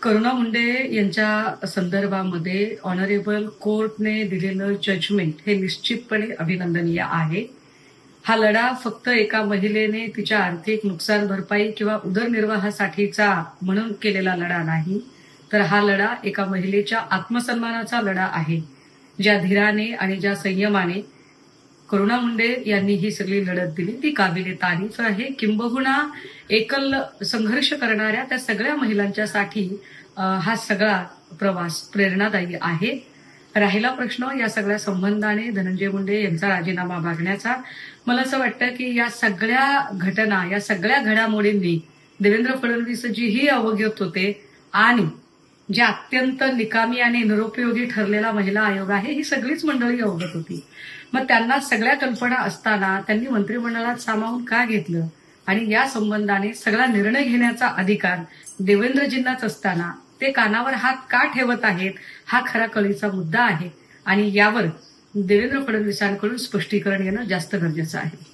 करुणा मुंडे यांच्या संदर्भामध्ये ऑनरेबल कोर्टने दिलेलं जजमेंट हे निश्चितपणे अभिनंदनीय आहे. हा लढा फक्त एका महिलेने तिच्या आर्थिक नुकसान भरपाई किंवा उदरनिर्वाहासाठीचा म्हणून केलेला लढा नाही, तर हा लढा एका महिलेच्या आत्मसन्मानाचा लढा आहे. ज्या धीराने आणि ज्या संयमाने करुणा मुंडे यांनी ही सगळी लढत दिली ती काबिले तारीफ आहे. किंबहुना एकल संघर्ष करणाऱ्या त्या सगळ्या महिलांच्यासाठी हा सगळा प्रवास प्रेरणादायी आहे. राहिला प्रश्न या सगळ्या संबंधाने धनंजय मुंडे यांचा राजीनामा मागण्याचा, मला असं वाटतं की या सगळ्या घटना, या सगळ्या घडामोडींनी देवेंद्र फडणवीसजीही अवगत होते आणि जे अत्यंत निकामी आणि निरुपयोगी ठरलेला महिला आयोग आहे ही सगळीच मंडळी अवगत होती. मग त्यांना सगळ्या कल्पना असताना त्यांनी मंत्रिमंडळात सामावून का घेतलं आणि या संबंधाने सगळा निर्णय घेण्याचा अधिकार देवेंद्रजींनाच असताना ते कानावर हात का ठेवत आहेत हा खरा कळीचा मुद्दा आहे आणि यावर देवेंद्र फडणवीसांकडून स्पष्टीकरण येणं जास्त गरजेचं आहे.